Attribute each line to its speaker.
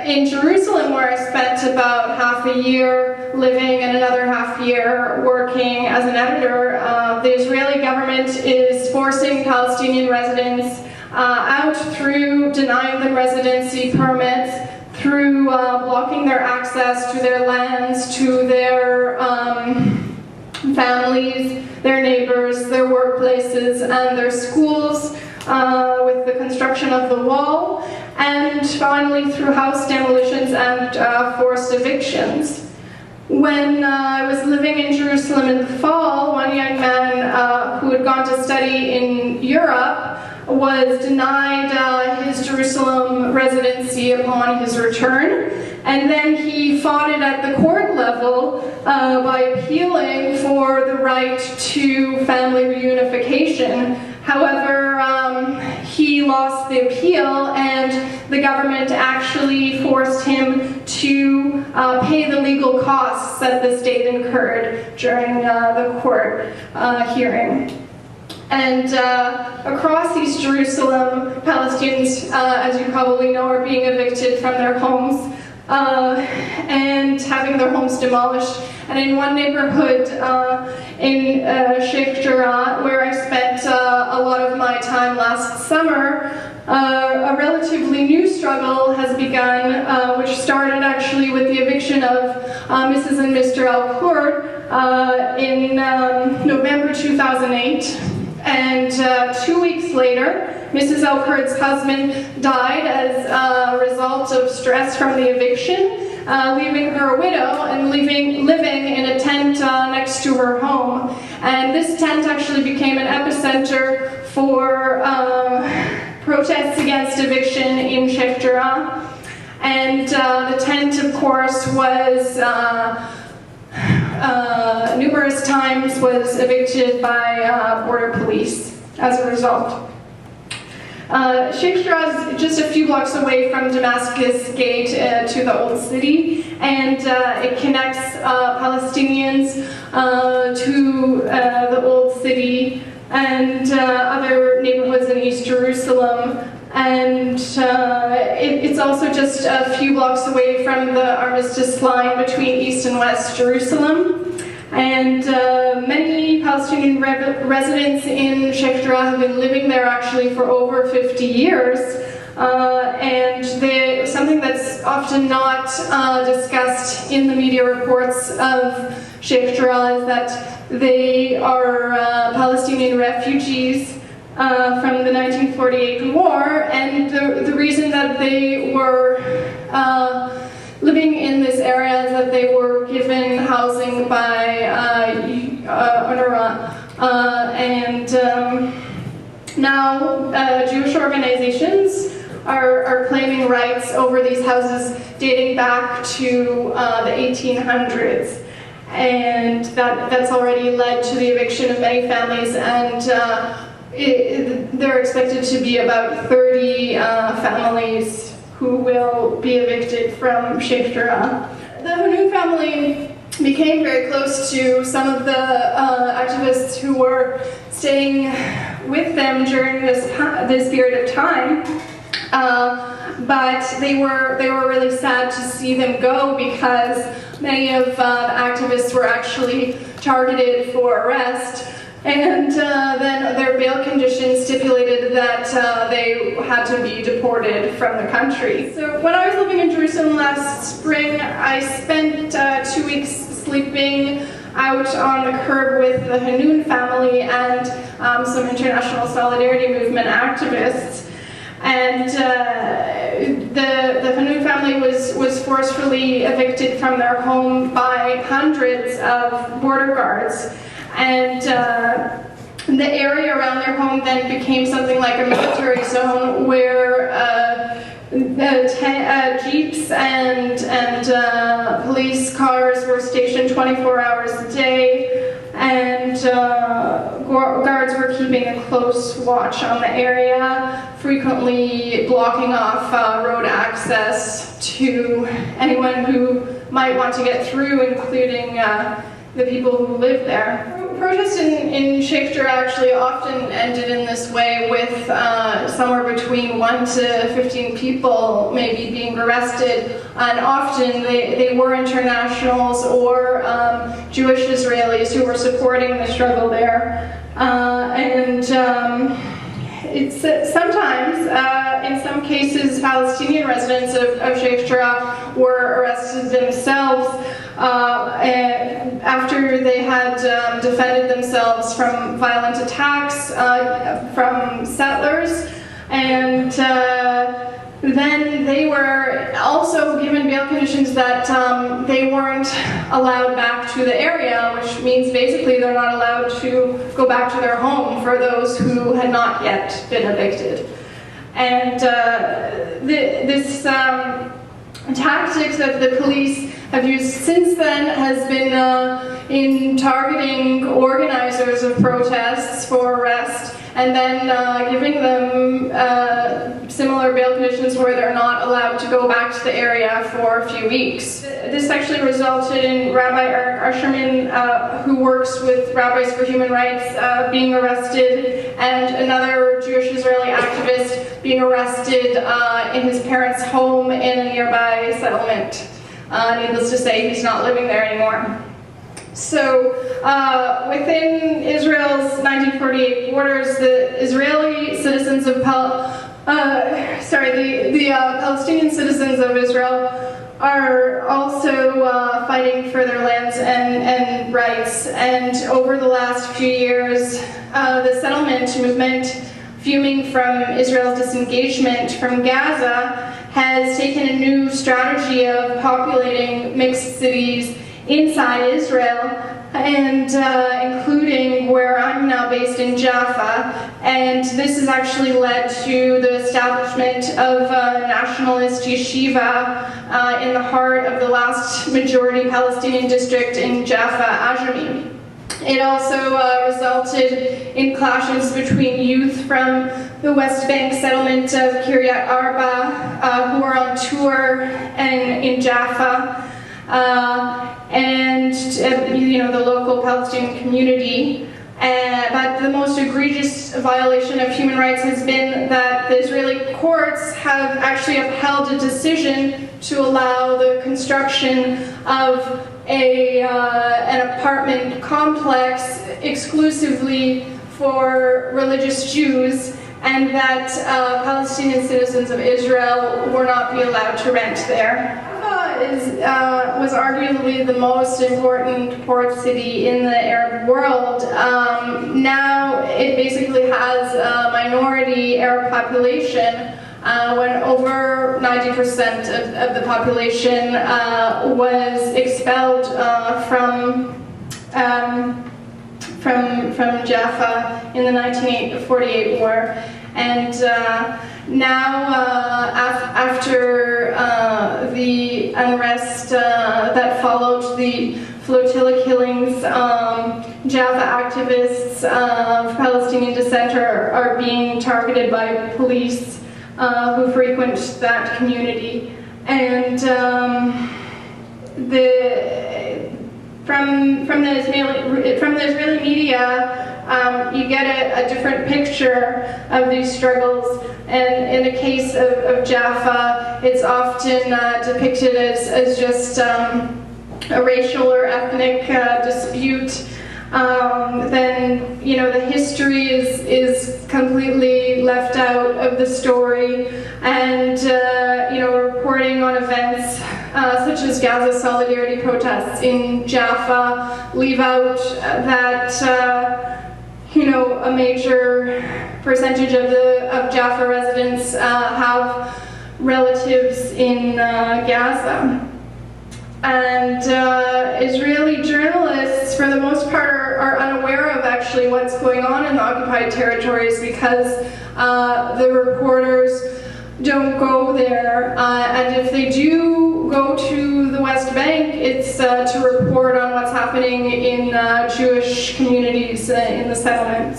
Speaker 1: in Jerusalem, where I spent about half a year living and another half year working as an editor, the Israeli government is forcing Palestinian residents out through denying them residency permits, through blocking their access to their lands, to their families, their neighbors, their workplaces, and their schools, with the construction of the wall, and finally through house demolitions and forced evictions. When I was living in Jerusalem in the fall, one young man who had gone to study in Europe was denied his Jerusalem residency upon his return, and then he fought it at the court level by appealing for the right to family reunification. However, he lost the appeal, and the government actually forced him to pay the legal costs that the state incurred during the court hearing. And across East Jerusalem, Palestinians, as you probably know, are being evicted from their homes and having their homes demolished. And in one neighborhood in Sheikh Jarrah, where I spent a lot of my time last summer, a relatively new struggle has begun, which started actually with the eviction of Mrs. and Mr. El-Kurd in November 2008. And 2 weeks later, Mrs. El-Kurd's husband died as a result of stress from the eviction, leaving her a widow and living in a tent next to her home. And this tent actually became an epicenter for protests against eviction in Sheikh Jarrah. And the tent, of course, was numerous times was evicted by border police as a result. Sheikh Jarrah is just a few blocks away from Damascus Gate to the Old City, and it connects Palestinians to the Old City and other neighborhoods in East Jerusalem. And it's also just a few blocks away from the armistice line between East and West Jerusalem. And many Palestinian residents in Sheikh Jarrah have been living there actually for over 50 years. And something that's often not discussed in the media reports of Sheikh Jarrah is that they are Palestinian refugees from the 1948 war, and the reason that they were living in this area is that they were given housing by UNRWA, and now Jewish organizations are claiming rights over these houses dating back to the 1800s. And that's already led to the eviction of many families, and there are expected to be about 30 families who will be evicted from Sheikh Jarrah. The Hanoun family became very close to some of the activists who were staying with them during this period of time. But they were really sad to see them go, because many of the activists were actually targeted for arrest, and then their bail conditions stipulated that they had to be deported from the country. So when I was living in Jerusalem last spring, I spent 2 weeks sleeping out on the curb with the Hanoun family and some international solidarity movement activists. And the Hanoun family was forcefully evicted from their home by hundreds of border guards. And the area around their home then became something like a military zone, where jeeps and police cars were stationed 24 hours a day, and guards were keeping a close watch on the area, frequently blocking off road access to anyone who might want to get through, including the people who live there. protests in Sheikh Jarrah actually often ended in this way, with somewhere between 1 to 15 people maybe being arrested, and often they were internationals or Jewish Israelis who were supporting the struggle there. It's sometimes, in some cases, Palestinian residents of Sheikh Jarrah were arrested themselves after they had defended themselves from violent attacks from settlers, and then they were also given bail conditions that they weren't allowed back to the area, which means basically they're not allowed to go back to their home for those who had not yet been evicted. And this tactics that the police have used since then has been in targeting organizers of protests for arrest, and then giving them similar bail conditions where they're not allowed to go back to the area for a few weeks. This actually resulted in Rabbi Eric Usherman, who works with Rabbis for Human Rights, being arrested, and another Jewish Israeli activist being arrested in his parents' home in a nearby settlement. Needless to say, he's not living there anymore. So, within Israel's 1948 borders, the Israeli citizens of Palestinian citizens of Israel are also fighting for their lands and rights. And over the last few years, the settlement movement, fuming from Israel's disengagement from Gaza, has taken a new strategy of populating mixed cities inside Israel, and including where I'm now based in Jaffa. And this has actually led to the establishment of a nationalist yeshiva in the heart of the last majority Palestinian district in Jaffa, Ajami. It also resulted in clashes between youth from the West Bank settlement of Kiryat Arba, who are on tour in Jaffa, and the local Palestinian community. But the most egregious violation of human rights has been that the Israeli courts have actually upheld a decision to allow the construction of an apartment complex exclusively for religious Jews, and that Palestinian citizens of Israel will not be allowed to rent there. Was arguably the most important port city in the Arab world. Now it basically has a minority Arab population, when over 90% of the population was expelled from Jaffa in the 1948 war. And now, after the unrest that followed the flotilla killings, Jaffa activists of Palestinian descent are being targeted by police who frequent that community. And from the Israeli media, you get a different picture of these struggles, and in the case of Jaffa, it's often depicted as just a racial or ethnic dispute. Then the history is completely left out of the story, and reporting on events such as Gaza solidarity protests in Jaffa leave out that a major percentage of Jaffa residents have relatives in Gaza. And Israeli journalists, for the most part, are unaware of actually what's going on in the occupied territories, because the reporters don't go there. And if they do go to the West Bank, it's to report on what's happening in Jewish communities in the settlements.